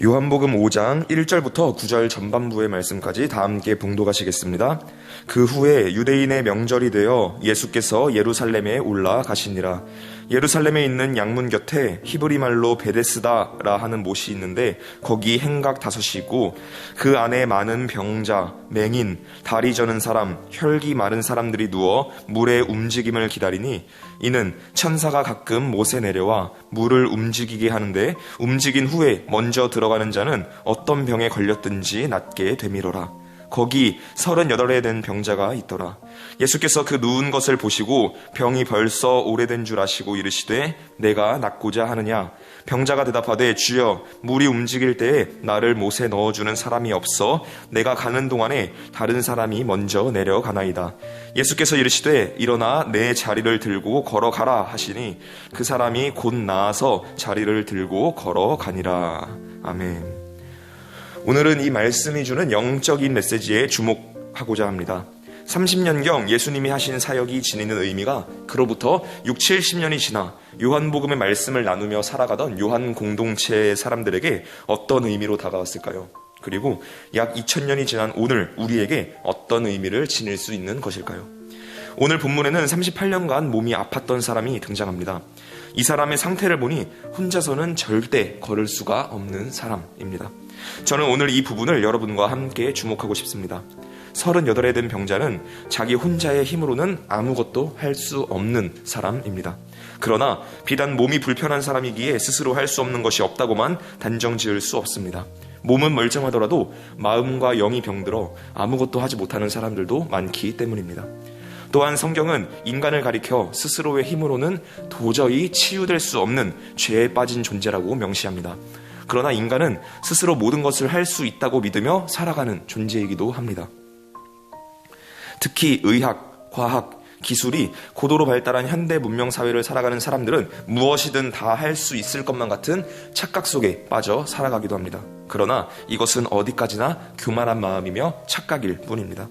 요한복음 5장 1절부터 9절 전반부의 말씀까지 다 함께 봉독하시겠습니다. 그 후에 유대인의 명절이 되어 예수께서 예루살렘에 올라가시니라. 예루살렘에 있는 양문 곁에 히브리 말로 베데스다라 하는 못이 있는데 거기 행각 5이 있고 그 안에 많은 병자, 맹인, 다리 저는 사람, 혈기 마른 사람들이 누워 물의 움직임을 기다리니 이는 천사가 가끔 못에 내려와 물을 움직이게 하는데 움직인 후에 먼저 들어가는 자는 어떤 병에 걸렸든지 낫게 되미러라. 거기 38에 된 병자가 있더라. 예수께서 그 누운 것을 보시고 병이 벌써 오래된 줄 아시고 이르시되 내가 낫고자 하느냐. 병자가 대답하되 주여 물이 움직일 때에 나를 못에 넣어주는 사람이 없어 내가 가는 동안에 다른 사람이 먼저 내려가나이다. 예수께서 이르시되 일어나 내 자리를 들고 걸어가라 하시니 그 사람이 곧 나아서 자리를 들고 걸어가니라. 아멘. 오늘은 이 말씀이 주는 영적인 메시지에 주목하고자 합니다. 30년경 예수님이 하신 사역이 지니는 의미가 그로부터 6, 70년이 지나 요한복음의 말씀을 나누며 살아가던 요한 공동체의 사람들에게 어떤 의미로 다가왔을까요? 그리고 약 2000년이 지난 오늘 우리에게 어떤 의미를 지닐 수 있는 것일까요? 오늘 본문에는 38년간 몸이 아팠던 사람이 등장합니다. 이 사람의 상태를 보니 혼자서는 절대 걸을 수가 없는 사람입니다. 저는 오늘 이 부분을 여러분과 함께 주목하고 싶습니다. 38에 된 병자는 자기 혼자의 힘으로는 아무것도 할 수 없는 사람입니다. 그러나 비단 몸이 불편한 사람이기에 스스로 할 수 없는 것이 없다고만 단정 지을 수 없습니다. 몸은 멀쩡하더라도 마음과 영이 병들어 아무것도 하지 못하는 사람들도 많기 때문입니다. 또한 성경은 인간을 가리켜 스스로의 힘으로는 도저히 치유될 수 없는 죄에 빠진 존재라고 명시합니다. 그러나 인간은 스스로 모든 것을 할 수 있다고 믿으며 살아가는 존재이기도 합니다. 특히 의학, 과학, 기술이 고도로 발달한 현대 문명 사회를 살아가는 사람들은 무엇이든 다 할 수 있을 것만 같은 착각 속에 빠져 살아가기도 합니다. 그러나 이것은 어디까지나 교만한 마음이며 착각일 뿐입니다.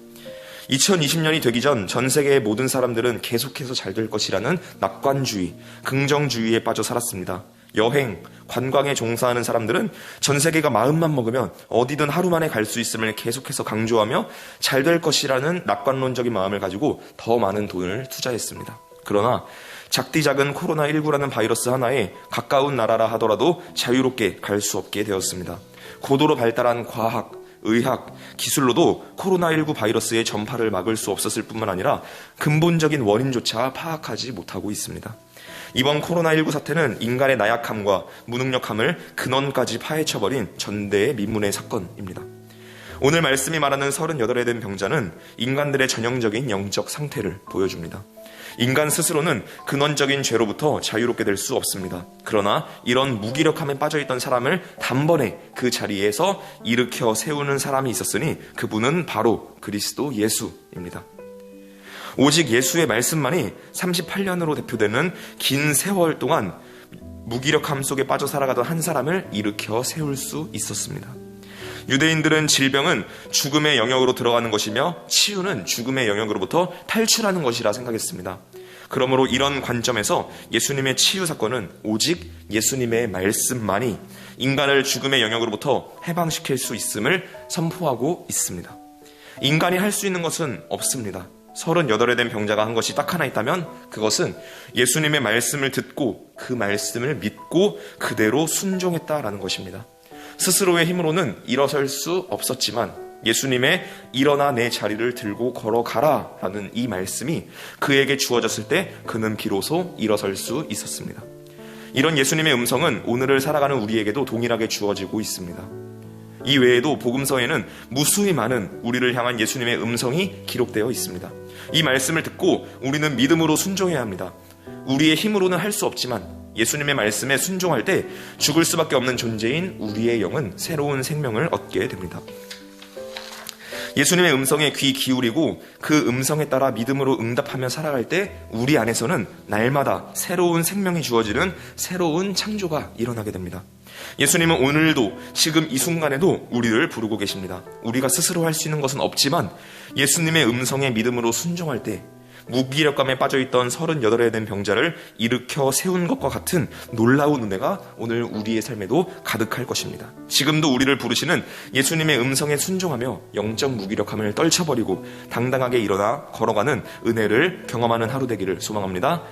2020년이 되기 전 세계의 모든 사람들은 계속해서 잘 될 것이라는 낙관주의, 긍정주의에 빠져 살았습니다. 여행, 관광에 종사하는 사람들은 전 세계가 마음만 먹으면 어디든 하루 만에 갈 수 있음을 계속해서 강조하며 잘 될 것이라는 낙관론적인 마음을 가지고 더 많은 돈을 투자했습니다. 그러나 작디 작은 코로나19라는 바이러스 하나에 가까운 나라라 하더라도 자유롭게 갈 수 없게 되었습니다. 고도로 발달한 과학, 의학, 기술로도 코로나19 바이러스의 전파를 막을 수 없었을 뿐만 아니라 근본적인 원인조차 파악하지 못하고 있습니다. 이번 코로나19 사태는 인간의 나약함과 무능력함을 근원까지 파헤쳐버린 전대의 민문의 사건입니다. 오늘 말씀이 말하는 38에 된 병자는 인간들의 전형적인 영적 상태를 보여줍니다. 인간 스스로는 근원적인 죄로부터 자유롭게 될 수 없습니다. 그러나 이런 무기력함에 빠져있던 사람을 단번에 그 자리에서 일으켜 세우는 사람이 있었으니 그분은 바로 그리스도 예수입니다. 오직 예수의 말씀만이 38년으로 대표되는 긴 세월 동안 무기력함 속에 빠져 살아가던 한 사람을 일으켜 세울 수 있었습니다. 유대인들은 질병은 죽음의 영역으로 들어가는 것이며 치유는 죽음의 영역으로부터 탈출하는 것이라 생각했습니다. 그러므로 이런 관점에서 예수님의 치유 사건은 오직 예수님의 말씀만이 인간을 죽음의 영역으로부터 해방시킬 수 있음을 선포하고 있습니다. 인간이 할 수 있는 것은 없습니다. 38에 된 병자가 한 것이 딱 하나 있다면 그것은 예수님의 말씀을 듣고 그 말씀을 믿고 그대로 순종했다라는 것입니다. 스스로의 힘으로는 일어설 수 없었지만 예수님의 일어나 내 자리를 들고 걸어가라 라는 이 말씀이 그에게 주어졌을 때 그는 비로소 일어설 수 있었습니다. 이런 예수님의 음성은 오늘을 살아가는 우리에게도 동일하게 주어지고 있습니다. 이 외에도 복음서에는 무수히 많은 우리를 향한 예수님의 음성이 기록되어 있습니다. 이 말씀을 듣고 우리는 믿음으로 순종해야 합니다. 우리의 힘으로는 할 수 없지만 예수님의 말씀에 순종할 때 죽을 수밖에 없는 존재인 우리의 영은 새로운 생명을 얻게 됩니다. 예수님의 음성에 귀 기울이고 그 음성에 따라 믿음으로 응답하며 살아갈 때 우리 안에서는 날마다 새로운 생명이 주어지는 새로운 창조가 일어나게 됩니다. 예수님은 오늘도 지금 이 순간에도 우리를 부르고 계십니다. 우리가 스스로 할 수 있는 것은 없지만 예수님의 음성에 믿음으로 순종할 때 무기력감에 빠져있던 38에 된 병자를 일으켜 세운 것과 같은 놀라운 은혜가 오늘 우리의 삶에도 가득할 것입니다. 지금도 우리를 부르시는 예수님의 음성에 순종하며 영적 무기력함을 떨쳐버리고 당당하게 일어나 걸어가는 은혜를 경험하는 하루 되기를 소망합니다.